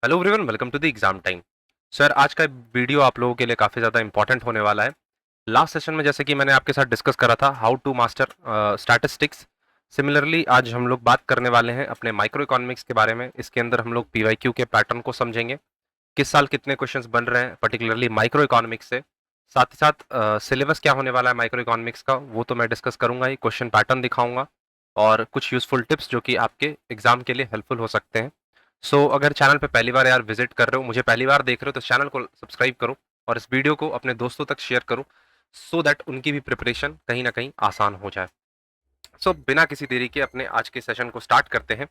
Hello everyone, welcome to the exam time. Sir, आज का video आप लोगों के लिए काफ़ी ज़्यादा इंपॉर्टेंट होने वाला है। लास्ट सेशन में जैसे कि मैंने आपके साथ डिस्कस करा था how to master statistics. Similarly आज हम लोग बात करने वाले हैं अपने माइक्रो इकोनॉमिक्स के बारे में। इसके अंदर हम लोग पीवाईक्यू के पैटर्न को समझेंगे, किस साल कितने क्वेश्चंस बन रहे हैं पर्टिकुलरली माइक्रो इकोनॉमिक्स से। साथ ही साथ सिलेबस क्या होने वाला है माइक्रो इकोनॉमिक्स का वो तो मैं डिस्कस करूंगा ही, क्वेश्चन पैटर्न दिखाऊंगा और कुछ यूजफुल टिप्स जो कि आपके एग्जाम के लिए हेल्पफुल हो सकते हैं। अगर चैनल पे पहली बार यार विजिट कर रहे हो, मुझे पहली बार देख रहे हो, तो चैनल को सब्सक्राइब करो और इस वीडियो को अपने दोस्तों तक शेयर करो दैट उनकी भी प्रिपरेशन कहीं ना कहीं आसान हो जाए। बिना किसी देरी के अपने आज के सेशन को स्टार्ट करते हैं।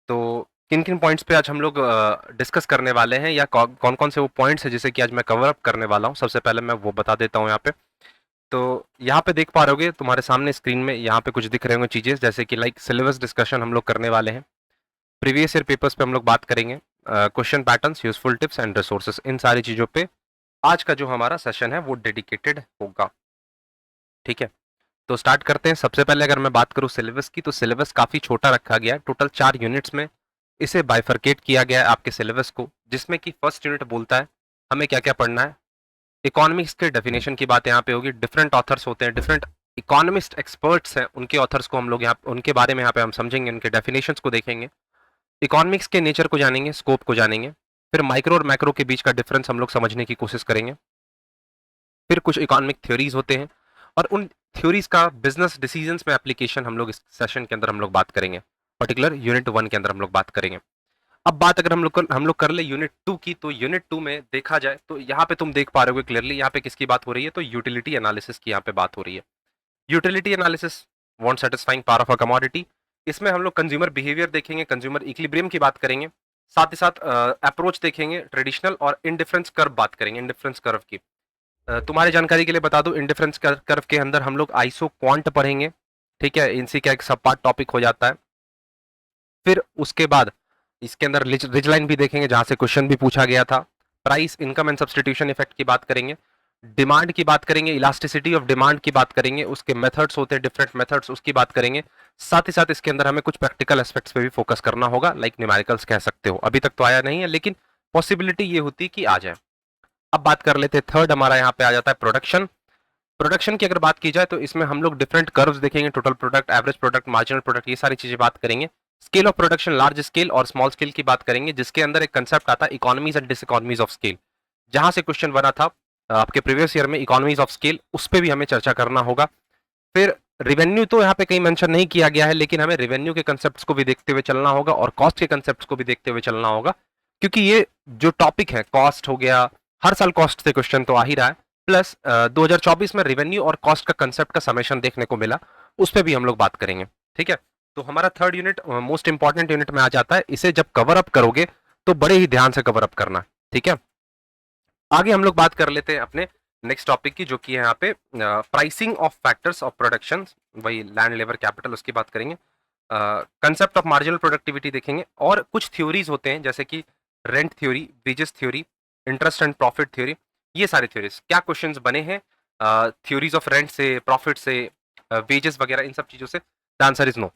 तो किन किन पॉइंट्स पे आज हम लोग डिस्कस करने वाले हैं या कौन कौन से वो पॉइंट्स हैं जिसे कि आज मैं कवर अप करने वाला हूँ, सबसे पहले मैं वो बता देता हूँ यहाँ पे। तो यहाँ पे देख पा रहे तुम्हारे सामने स्क्रीन में यहाँ पे कुछ दिख रहे होंगे चीजें, जैसे कि लाइक सिलेबस डिस्कशन हम लोग करने वाले हैं, प्रीवियस ईयर पेपर्स पे हम लोग बात करेंगे, question patterns, useful tips and resources, इन सारी चीजों पे आज का जो हमारा सेशन है वो डेडिकेटेड होगा। ठीक है, तो स्टार्ट करते हैं। सबसे पहले अगर मैं बात करूं सिलेबस की, तो सिलेबस काफी छोटा रखा गया है। टोटल 4 यूनिट्स में इसे बाइफरकेट किया गया है आपके सिलेबस को, जिसमें कि फर्स्ट यूनिट बोलता है हमें क्या क्या पढ़ना है। इकोनॉमिक्स के डेफिनेशन की बात यहाँ पे होगी। डिफरेंट ऑथर्स होते हैं, डिफरेंट इकोनॉमिस्ट एक्सपर्ट्स हैं, उनके ऑथर्स को हम लोग यहाँ उनके बारे में यहाँ पे हम समझेंगे, उनके डेफिनेशंस को देखेंगे, इकोनॉमिक्स के नेचर को जानेंगे, स्कोप को जानेंगे। फिर माइक्रो और मैक्रो के बीच का डिफरेंस हम लोग समझने की कोशिश करेंगे। फिर कुछ इकोनॉमिक थ्योरीज होते हैं और उन थ्योरीज का बिजनेस डिसीजंस में एप्लीकेशन हम लोग इस सेशन के अंदर हम लोग बात करेंगे। पर्टिकुलर यूनिट 1 के अंदर हम लोग बात करेंगे। अब बात अगर हम लोग कर ले यूनिट 2 की, तो यूनिट 2 में देखा जाए तो यहाँ पे तुम देख पा रहे हो क्लियरली यहाँ पे किसकी बात हो रही है, तो यूटिलिटी एनालिसिस की यहाँ पे बात हो रही है। Utility analysis, want satisfying power of a commodity. इसमें हम लोग कंज्यूमर बिहेवियर देखेंगे, कंज्यूमर इक्विलिब्रियम की बात करेंगे, साथ ही साथ अप्रोच देखेंगे, ट्रेडिशनल और इंडिफरेंस कर्व बात करेंगे, इंडिफरेंस कर्व की। तुम्हारी जानकारी के लिए बता दूं, इंडिफरेंस कर्व के अंदर हम लोग आइसो क्वांट पढ़ेंगे। ठीक है, इनसी का एक सब पार्ट टॉपिक हो जाता है। फिर उसके बाद इसके अंदर रिज लाइन भी देखेंगे, जहां से क्वेश्चन भी पूछा गया था। Price income and substitution effect की बात करेंगे, डिमांड की बात करेंगे, इलास्टिसिटी ऑफ डिमांड की बात करेंगे, उसके मेथड्स होते हैं डिफरेंट मेथड्स, उसकी बात करेंगे। साथ ही साथ इसके अंदर हमें कुछ प्रैक्टिकल एस्पेक्ट्स पे भी फोकस करना होगा, लाइक न्यूमेरिकल्स कह सकते हो। अभी तक तो आया नहीं है, लेकिन पॉसिबिलिटी ये होती कि आ जाए। अब बात कर लेते हैं, थर्ड हमारा यहाँ पे आ जाता है प्रोडक्शन। प्रोडक्शन की अगर बात की जाए तो इसमें हम लोग डिफरेंट कर्व्स देखेंगे, total product, average product, marginal product, ये सारी चीजें बात करेंगे। Scale of production, large scale और स्मॉल स्केल की बात करेंगे, जिसके अंदर एक कंसेप्ट आता है इकोनॉमीज एंड डिसइकोनॉमीज ऑफ स्केल, जहां से क्वेश्चन बना था आपके प्रीवियस ईयर में, इकोनॉमीज ऑफ स्केल, उस पर भी हमें चर्चा करना होगा। फिर रिवेन्यू तो यहाँ पे कहीं मेंशन नहीं किया गया है, लेकिन हमें रिवेन्यू के कंसेप्ट को भी देखते हुए चलना होगा और कॉस्ट के कंसेप्ट को भी देखते हुए चलना होगा, क्योंकि ये जो टॉपिक है, कॉस्ट हो गया, हर साल कॉस्ट से क्वेश्चन तो आ ही रहा है, प्लस 2024 में रिवेन्यू और कॉस्ट का कंसेप्ट का समेशन देखने को मिला, उस पर भी हम लोग बात करेंगे। ठीक है, तो हमारा third unit most important unit में आ जाता है। इसे जब कवर अप करोगे तो बड़े ही ध्यान से कवर अप करना। ठीक है, आगे हम लोग बात कर लेते हैं अपने नेक्स्ट टॉपिक की, जो कि है यहाँ पे pricing of factors of production, वही लैंड, लेबर, कैपिटल, उसकी बात करेंगे। कंसेप्ट ऑफ मार्जिनल प्रोडक्टिविटी देखेंगे, और कुछ थ्योरीज होते हैं जैसे कि rent theory, wages theory, interest and profit theory. ये सारे थ्योरीज क्या क्वेश्चंस बने हैं थ्योरीज ऑफ रेंट से, प्रॉफिट से, वेजेस वगैरह, इन सब चीजों से? The answer is no.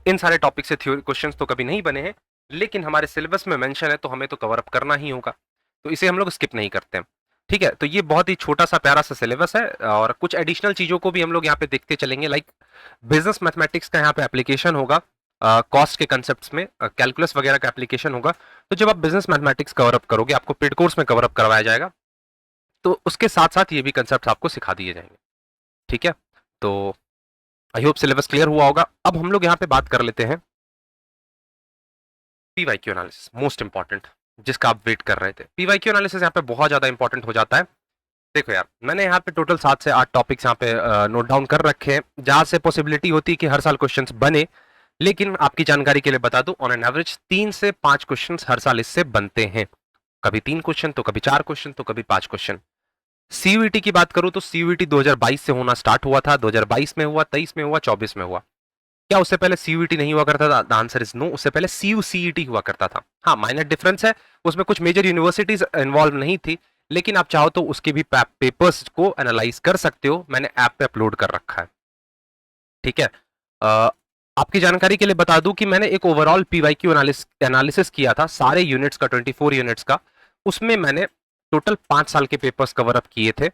इन सारे टॉपिक से थ्योरी क्वेश्चंस तो कभी नहीं बने हैं, लेकिन हमारे सिलेबस में मेंशन है तो हमें तो कवर अप करना ही होगा, तो इसे हम लोग स्किप नहीं करते हैं। ठीक है, तो ये बहुत ही छोटा सा प्यारा सा सिलेबस है, और कुछ एडिशनल चीजों को भी हम लोग यहाँ पे देखते चलेंगे, लाइक बिजनेस मैथमेटिक्स का यहाँ पे एप्लीकेशन होगा, कॉस्ट के कंसेप्ट में कैलकुलस वगैरह का एप्लीकेशन होगा। तो जब आप बिजनेस मैथमेटिक्स कवर अप करोगे, आपको पेड कोर्स में कवर अप करवाया जाएगा, तो उसके साथ साथ ये भी कंसेप्ट आपको सिखा दिए जाएंगे। ठीक है, तो आई होप सिलेबस क्लियर हुआ होगा। अब हम लोग यहाँ पे बात कर लेते हैं पीवाईक्यू एनालिसिस, मोस्ट इंपॉर्टेंट, जिसका आप वेट कर रहे थे। पीवाईक्यू एनालिसिस यहाँ पे बहुत ज्यादा इंपॉर्टेंट हो जाता है। देखो यार, मैंने यहाँ पे टोटल 7 से 8 टॉपिक्स यहाँ पे नोट डाउन कर रखे हैं, जहां से पॉसिबिलिटी होती है कि हर साल क्वेश्चंस बने, लेकिन आपकी जानकारी के लिए बता दूं, ऑन एन एवरेज 3 से 5 क्वेश्चंस हर साल इससे बनते हैं। कभी 3 क्वेश्चन, तो कभी 4 क्वेश्चन, तो कभी 5 क्वेश्चन। सीयूईटी की बात करूं तो सीयूईटी 2022 से होना स्टार्ट हुआ था, 2022 में हुआ, 23 में हुआ, 24 में हुआ। क्या उससे पहले सीयूईटी नहीं हुआ करता था? The answer is no. उससे पहले सीयूसीईटी हुआ करता था। हाँ, माइनर डिफरेंस है, उसमें कुछ मेजर यूनिवर्सिटीज इन्वॉल्व नहीं थी, लेकिन आप चाहो तो उसके भी पेपर्स को एनालाइज कर सकते हो, मैंने ऐप पे अपलोड कर रखा है। ठीक है, आपकी जानकारी के लिए बता दूं कि मैंने एक ओवरऑल पीवाईक्यू एनालिसिस किया था सारे यूनिट्स का, 24 यूनिट्स का। उसमें मैंने टोटल 5 साल के पेपर्स कवर अप किए थे,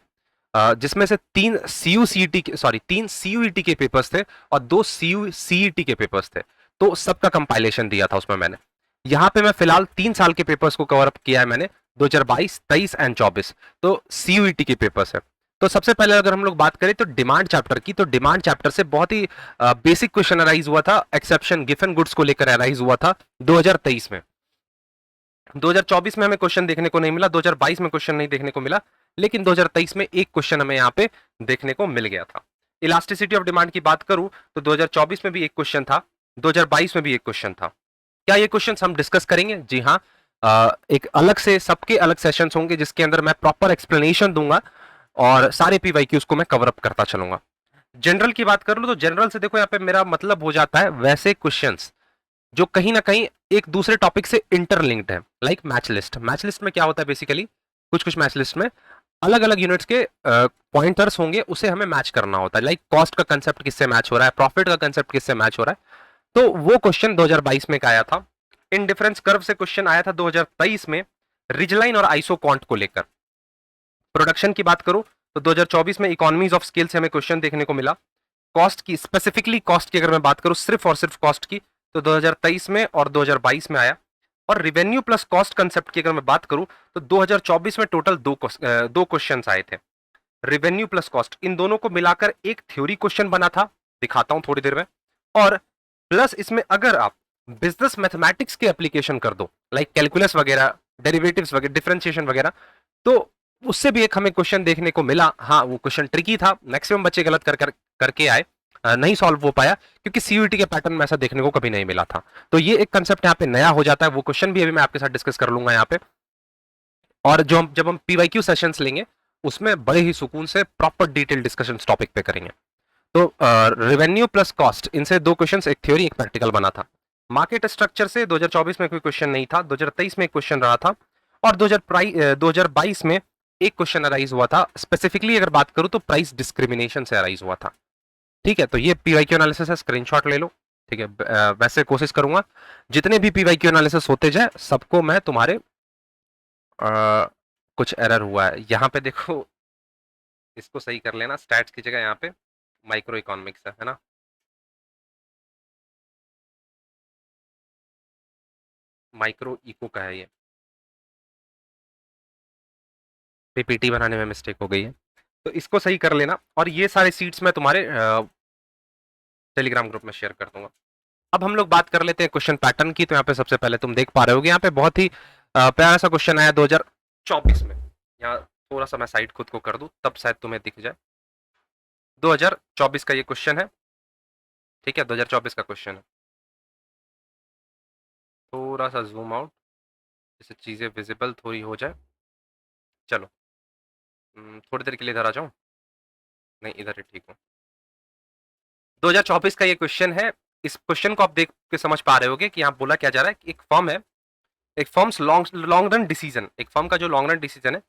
जिसमें से 3 सीयूईटी के पेपर्स थे और 2 सीईटी के पेपर्स थे। तो सबका कंपाइलेशन दिया था उसमें मैंने। यहाँ पे मैं फिलहाल 3 साल के पेपर्स को कवर अप किया है मैंने, 2022, 23 एंड 24। तो सीयूईटी के पेपर्स है। तो सबसे पहले अगर हम लोग बात करें तो डिमांड चैप्टर की, तो डिमांड चैप्टर से बहुत ही बेसिक क्वेश्चन अराइज हुआ था, एक्सेप्शन गिवन गुड्स को लेकर अराइज हुआ था 2023 में। 2024 में हमें क्वेश्चन देखने को नहीं मिला, 2022 में क्वेश्चन नहीं देखने को मिला, लेकिन 2023 में एक क्वेश्चन हमें यहाँ पे देखने को मिल गया था। इलास्टिसिटी ऑफ डिमांड की बात करूं तो 2024 में भी एक क्वेश्चन था, 2022 में भी एक क्वेश्चन था। क्या ये क्वेश्चन हम डिस्कस करेंगे? जी हाँ, एक अलग से सबके अलग सेशंस होंगे जिसके अंदर मैं प्रॉपर एक्सप्लेनेशन दूंगा और सारे पीवाईक्यूज को मैं कवर अप करता चलूंगा। जनरल की बात कर लूं तो जनरल से देखो यहाँ पे मेरा मतलब हो जाता है वैसे क्वेश्चंस जो कहीं ना कहीं एक दूसरे टॉपिक से इंटरलिंक्ड है, like match list. Match list में क्या होता है बेसिकली, कुछ कुछ मैच लिस्ट में अलग अलग यूनिट्स के पॉइंटर्स होंगे, उसे हमें मैच करना होता है। लाइक कॉस्ट का कंसेप्ट किससे मैच हो रहा है, प्रॉफिट का कंसेप्ट किससे मैच हो रहा है। तो वो क्वेश्चन 2022 में आया था। इन डिफरेंस कर्व से क्वेश्चन आया था 2023 में, रिजलाइन और आइसोकॉन्ट को लेकर। प्रोडक्शन की बात करूं तो 2024 में इकोनॉमीज ऑफ स्केल से हमें क्वेश्चन देखने को मिला। कॉस्ट की, स्पेसिफिकली कॉस्ट की अगर मैं बात करूं सिर्फ और सिर्फ कॉस्ट की, तो 2023 में और 2022 में आया। और रिवेन्यू प्लस कॉस्ट कंसेप्ट की अगर मैं बात करूं तो 2024 में टोटल दो क्वेश्चंस आए थे, रिवेन्यू प्लस कॉस्ट। इन दोनों को मिलाकर एक थ्योरी क्वेश्चन बना था, दिखाता हूं थोड़ी देर में। और प्लस इसमें अगर आप बिजनेस मैथमेटिक्स के एप्लीकेशन कर दो, लाइक कैलकुलस वगैरह, डेरिवेटिव्स वगैरह, डिफरेंशिएशन वगैरह, तो उससे भी एक हमें क्वेश्चन देखने को मिला। हाँ, वो क्वेश्चन ट्रिकी था, मैक्सिमम बच्चे गलत करके आए, नहीं सॉल्व हो पाया क्योंकि सीयूईटी के पैटर्न में ऐसा देखने को कभी नहीं मिला था। तो ये एक कंसेप्ट यहाँ पे नया हो जाता है। वो क्वेश्चन भी अभी मैं आपके साथ डिस्कस कर लूंगा यहाँ पे। और जब हम पीवाईक्यू सेशंस लेंगे उसमें बड़े ही सुकून से प्रॉपर डिटेल डिस्कशन टॉपिक पे करेंगे। तो रेवेन्यू प्लस कॉस्ट, इनसे दो क्वेश्चंस, एक थ्योरी एक प्रैक्टिकल बना था। मार्केट स्ट्रक्चर से 2024 में कोई क्वेश्चन नहीं था, 2023 में एक क्वेश्चन रहा था और 2022 में एक क्वेश्चन अराइज हुआ था। स्पेसिफिकली अगर बात करूं तो प्राइस डिस्क्रिमिनेशन से अराइज हुआ था। ठीक है, तो ये पीवाईक्यू एनालिसिस है, स्क्रीनशॉट ले लो। ठीक है, वैसे कोशिश करूंगा जितने भी पीवाईक्यू एनालिसिस होते जाए सबको मैं तुम्हारे कुछ एरर हुआ है यहाँ पे देखो, इसको सही कर लेना, स्टैट्स की जगह यहाँ पे माइक्रो इकोनॉमिक्स है ना। माइक्रो इको का है ये, पीपीटी बनाने में मिस्टेक हो गई है, तो इसको सही कर लेना। और ये सारे सीट्स मैं तुम्हारे टेलीग्राम ग्रुप में शेयर कर दूंगा। अब हम लोग बात कर लेते हैं क्वेश्चन पैटर्न की। तो यहाँ पे सबसे पहले तुम देख पा रहे होगे यहाँ पे बहुत ही प्यारा सा क्वेश्चन आया 2024 में। यहाँ थोड़ा सा मैं साइड खुद को कर दूं तब शायद तुम्हें दिख जाए। 2024 का ये क्वेश्चन है, ठीक है, 2024 का क्वेश्चन है। थोड़ा सा जूम आउट जिससे चीजें विजिबल थोड़ी हो जाए। चलो थोड़ी देर के लिए इधर आ जाऊं, नहीं इधर ही ठीक हूँ। 2024 का ये क्वेश्चन है। इस क्वेश्चन को आप देख के समझ पा रहे होगे कि यहाँ बोला क्या जा रहा है कि एक फर्म है, एक फर्म्स लॉन्ग रन डिसीजन, एक फर्म का जो लॉन्ग रन डिसीजन है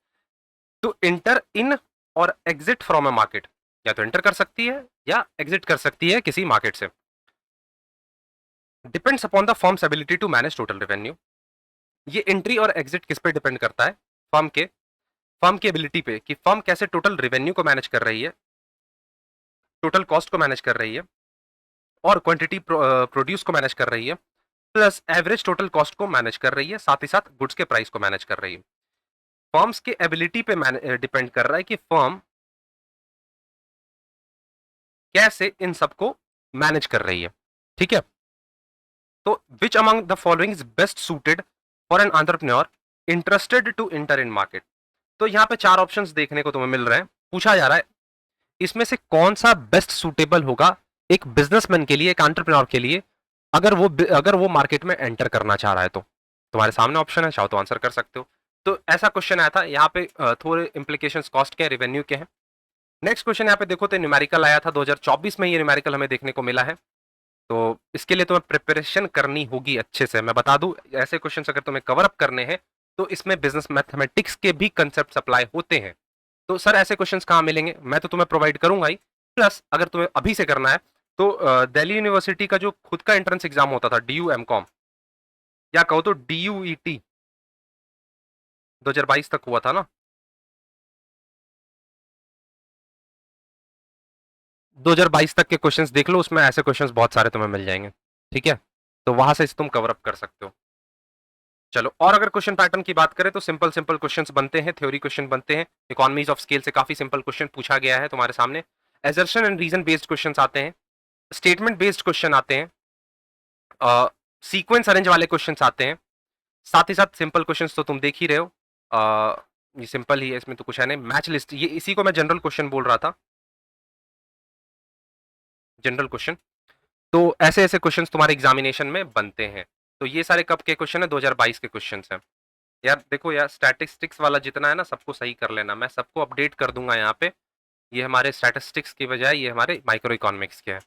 टू एंटर इन और एग्जिट फ्रॉम अ मार्केट, या तो एंटर कर सकती है या एग्जिट कर सकती है किसी मार्केट से, depends upon the firm's ability to manage total revenue. ये एंट्री और एग्जिट किस पे डिपेंड करता है? फर्म की एबिलिटी पे कि फर्म कैसे टोटल रेवेन्यू को मैनेज कर रही है, टोटल कॉस्ट को मैनेज कर रही है और क्वांटिटी प्रोड्यूस को मैनेज कर रही है, प्लस एवरेज टोटल कॉस्ट को मैनेज कर रही है, साथ ही साथ गुड्स के प्राइस को मैनेज कर रही है। फर्म्स के एबिलिटी पे डिपेंड कर रहा है कि फर्म कैसे इन सबको मैनेज कर रही है। ठीक है, तो which among the following is best suited for an entrepreneur interested to enter in market. तो यहाँ पे 4 ऑप्शंस देखने को तुम्हें मिल रहे हैं। पूछा जा रहा है इसमें से कौन सा बेस्ट सूटेबल होगा एक बिजनेसमैन के लिए, एक एंटरप्रेन्योर के लिए, अगर वो मार्केट में एंटर करना चाह रहा है। तो तुम्हारे सामने ऑप्शन है, चाहो तो आंसर कर सकते हो। तो ऐसा क्वेश्चन आया था। यहाँ पे थोड़े इंप्लीकेशंस कॉस्ट के, रेवेन्यू के हैं। नेक्स्ट क्वेश्चन यहाँ पे देखो तो न्यूमेरिकल आया था 2024 में, ये न्यूमेरिकल हमें देखने को मिला है। तो इसके लिए तुम्हें प्रिपरेशन करनी होगी अच्छे से। मैं बता दूं ऐसे क्वेश्चंस अगर तुम्हें कवर अप करने हैं तो इसमें बिजनेस मैथमेटिक्स के भी कंसेप्ट अप्लाई होते हैं। तो सर ऐसे क्वेश्चंस कहाँ मिलेंगे? मैं तो तुम्हें प्रोवाइड करूंगा ही, प्लस अगर तुम्हें अभी से करना है तो दिल्ली यूनिवर्सिटी का जो खुद का एंट्रेंस एग्जाम होता था DU MCOM, या कहो तो DUET 2022 तक हुआ था ना, 2022 तक के क्वेश्चंस देख लो, उसमें ऐसे क्वेश्चंस बहुत सारे तुम्हें मिल जाएंगे, ठीक है। तो वहां से तुम कवर अप कर सकते हो। चलो, और अगर क्वेश्चन पैटर्न की बात करें तो सिंपल सिंपल क्वेश्चंस बनते हैं, थ्योरी क्वेश्चन बनते हैं। इकोनॉमीज ऑफ स्केल से काफी सिंपल क्वेश्चन पूछा गया है तुम्हारे सामने। Assertion and reason based questions आते हैं, स्टेटमेंट बेस्ड क्वेश्चन आते हैं, सीक्वेंस अरेंज वाले क्वेश्चंस आते हैं। साथ ही साथ सिंपल क्वेश्चंस तो तुम देख ही रहे हो, ये सिंपल ही है, इसमें तो कुछ है नहीं। मैच लिस्ट, ये इसी को मैं जनरल क्वेश्चन बोल रहा था, जनरल क्वेश्चन। तो ऐसे ऐसे क्वेश्चंस तुम्हारे एग्जामिनेशन में बनते हैं। तो ये सारे कब के क्वेश्चन है, 2022 के क्वेश्चंस हैं। यार देखो यार, स्टैटिस्टिक्स वाला जितना है ना, सबको सही कर लेना, मैं सबको अपडेट कर दूंगा यहाँ पे। ये हमारे स्टैटिस्टिक्स की बजाय ये हमारे माइक्रो इकोनॉमिक्स के हैं।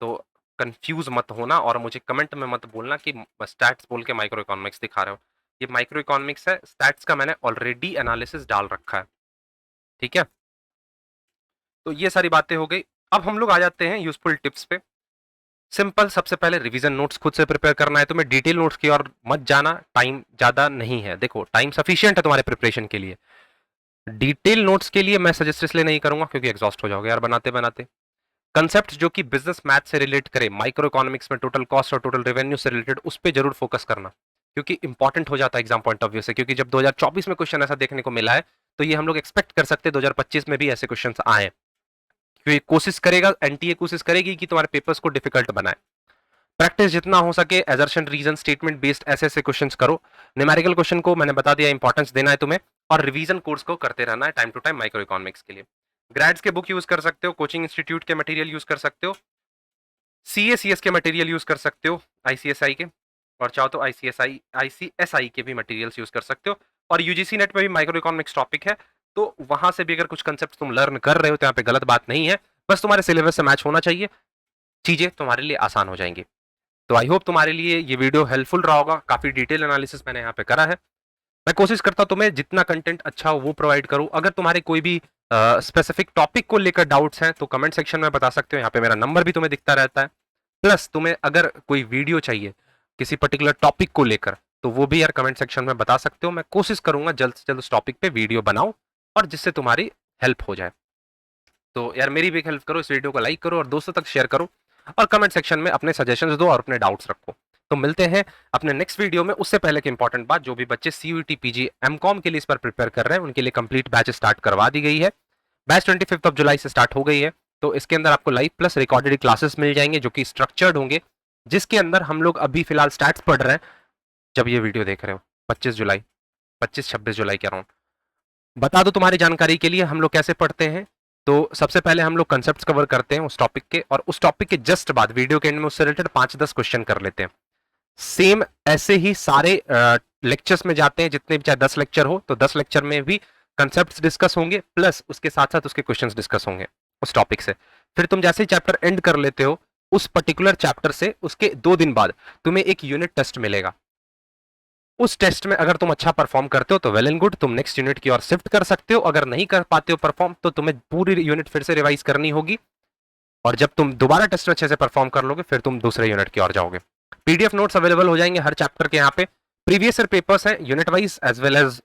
तो कंफ्यूज मत होना और मुझे कमेंट में मत बोलना कि स्टैट्स बोल के माइक्रो इकोनॉमिक्स दिखा रहे हो। ये माइक्रो इकोनॉमिक्स है, स्टैट्स का मैंने ऑलरेडी एनालिसिस डाल रखा है, ठीक है। तो ये सारी बातें हो गई। अब हम लोग आ जाते हैं यूजफुल टिप्स पे। सिंपल, सबसे पहले रिवीजन नोट्स खुद से प्रिपेयर करना है तुम्हें, डिटेल नोट्स की ओर मत जाना, टाइम ज्यादा नहीं है। देखो टाइम सफिशिएंट है तुम्हारे प्रिपरेशन के लिए, डिटेल नोट्स के लिए मैं सजेस्ट इसलिए नहीं करूंगा क्योंकि एग्जॉस्ट हो जाओगे यार बनाते बनाते। कंसेप्ट जो कि बिजनेस मैथ से रिलेट करे, माइक्रो इकोनॉमिक्स में टोटल कॉस्ट और टोटल रेवेन्यू से रिलेटेड, उस पर जरूर फोकस करना, क्योंकि इंपॉर्टेंट हो जाता है एग्जाम पॉइंट ऑफ व्यू से। क्योंकि जब 2024 में क्वेश्चन ऐसा देखने को मिला है, तो ये हम लोग एक्सपेक्ट कर सकते हैं 2025 में भी ऐसे क्वेश्चन आए, क्योंकि कोशिश करेगा, एनटीए कोशिश करेगी कि तुम्हारे पेपर्स को डिफिकल्ट बनाए। प्रैक्टिस जितना हो सके, एजर्शन रीजन स्टेटमेंट बेस्ड ऐसे ऐसे क्वेश्चंस करो। न्यूमेरिकल क्वेश्चन को मैंने बता दिया, इंपॉर्टेंस देना है तुम्हें, और रिवीजन कोर्स को करते रहना है time to time micro economics के लिए। ग्रेड्स के बुक यूज कर सकते हो, कोचिंग इंस्टीट्यूट के मटेरियल यूज कर सकते हो, CACS के मटेरियल यूज कर सकते हो, ICSI के, और चाहो तो ICSI के भी मटेरियल्स यूज कर सकते हो। और यूजीसी नेट में भी माइक्रो इकोनॉमिक्स टॉपिक है, तो वहां से भी अगर कुछ कंसेप्ट तुम लर्न कर रहे हो तो यहाँ पे गलत बात नहीं है, बस तुम्हारे सिलेबस से मैच होना चाहिए, चीजें तुम्हारे लिए आसान हो जाएंगी। तो आई होप तुम्हारे लिए ये वीडियो हेल्पफुल रहा होगा। काफी डिटेल एनालिसिस मैंने यहाँ पे करा है। मैं कोशिश करता हूँ तुम्हें जितना कंटेंट अच्छा हो वो प्रोवाइड करूँ। अगर तुम्हारे कोई भी स्पेसिफिक टॉपिक को लेकर डाउट्स हैं तो कमेंट सेक्शन में बता सकते हो, यहाँ पे मेरा नंबर भी तुम्हें दिखता रहता है। प्लस तुम्हें अगर कोई वीडियो चाहिए किसी पर्टिकुलर टॉपिक को लेकर, तो वो भी यार कमेंट सेक्शन में बता सकते हो। मैं कोशिश करूंगा जल्द से जल्द उस टॉपिक पे वीडियो बनाऊं और जिससे तुम्हारी हेल्प हो जाए। तो यार मेरी भी हेल्प करो, इस वीडियो को लाइक करो और दोस्तों तक शेयर करो, और कमेंट सेक्शन में अपने सजेशंस दो और अपने डाउट्स रखो। तो मिलते हैं अपने नेक्स्ट वीडियो में। उससे पहले की इंपॉर्टेंट बात, जो भी बच्चे CUET PG MCOM के लिए इस पर प्रिपेयर कर रहे हैं, उनके लिए कंप्लीट बैच स्टार्ट करवा दी गई है। बैच 25 जुलाई से स्टार्ट हो गई है। तो इसके अंदर आपको लाइव प्लस रिकॉर्डेड क्लासेस मिल जाएंगे जो कि स्ट्रक्चर्ड होंगे, जिसके अंदर हम लोग अभी फिलहाल स्टैट्स पढ़ रहे हैं। जब ये वीडियो देख रहे हो 25-26 जुलाई के अराउंड, बता दो तुम्हारी जानकारी के लिए हम लोग कैसे पढ़ते हैं। तो सबसे पहले हम लोग कंसेप्ट्स कवर करते हैं उस टॉपिक के, और उस टॉपिक के जस्ट बाद वीडियो के एंड में उससे रिलेटेड 5-10 क्वेश्चन कर लेते हैं। सेम ऐसे ही सारे लेक्चर्स में जाते हैं, जितने भी चाहे 10 लेक्चर हो तो 10 लेक्चर में भी कंसेप्ट्स डिस्कस होंगे, प्लस उसके साथ साथ उसके क्वेश्चंस डिस्कस होंगे उस टॉपिक से। फिर तुम जैसे ही चैप्टर एंड कर लेते हो, उस पर्टिकुलर चैप्टर से उसके 2 दिन बाद तुम्हें एक यूनिट टेस्ट मिलेगा। उस टेस्ट में अगर तुम अच्छा परफॉर्म करते हो तो वेल एंड गुड, तुम नेक्स्ट यूनिट की ओर शिफ्ट कर सकते हो। अगर नहीं कर पाते हो परफॉर्म, तो तुम्हें पूरी यूनिट फिर से रिवाइज करनी होगी, और जब तुम दोबारा टेस्ट में अच्छे से परफॉर्म कर लोगे, फिर तुम दूसरे यूनिट की ओर जाओगे। PDF नोट्स अवेलेबल हो जाएंगे हर चैप्टर के यहाँ पे। प्रीवियस ईयर पेपर्स हैं unit wise as well as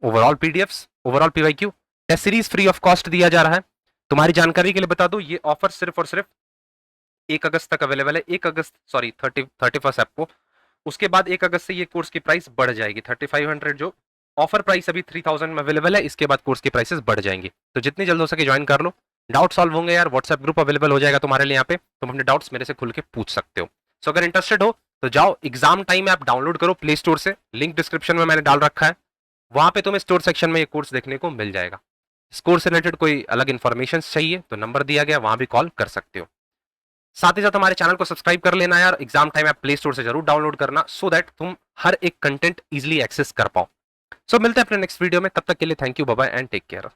overall PDFs, overall PYQ। Test series free of cost दिया जा रहा है। तुम्हारी जानकारी के लिए बता दो, ये ऑफर सिर्फ और सिर्फ 1 अगस्त तक अवेलेबल है। 31st ऐप को, उसके बाद 1 अगस्त से ये कोर्स की प्राइस बढ़ जाएगी। 3500 जो ऑफर प्राइस अभी 3000 में अवेलेबल है, इसके बाद कोर्स की प्राइसेस बढ़ जाएंगी। तो जितनी जल्द हो सके ज्वाइन कर लो। डाउट सॉल्व होंगे यार, व्हाट्सएप ग्रुप अवेलेबल हो जाएगा तुम्हारे लिए, यहाँ पे तुम अपने डाउट्स मेरे से खुल के पूछ सकते हो। सो अगर इंटरेस्टेड हो तो जाओ, एग्जाम टाइम ऐप डाउनलोड करो प्ले स्टोर से, लिंक डिस्क्रिप्शन में मैंने डाल रखा है। वहां पे तुम्हें स्टोर सेक्शन में ये कोर्स देखने को मिल जाएगा। इस कोर्स से रिलेटेड कोई अलग इन्फॉर्मेशन चाहिए तो नंबर दिया गया, वहां भी कॉल कर सकते हो। साथ ही साथ हमारे चैनल को सब्सक्राइब कर लेना यार। Exam time app play store से जरूर डाउनलोड करना, सो दैट तुम हर एक कंटेंट इजिली एक्सेस कर पाओ। सो मिलते हैं अपने नेक्स्ट वीडियो में, तब तक के लिए thank you, bye bye and take care.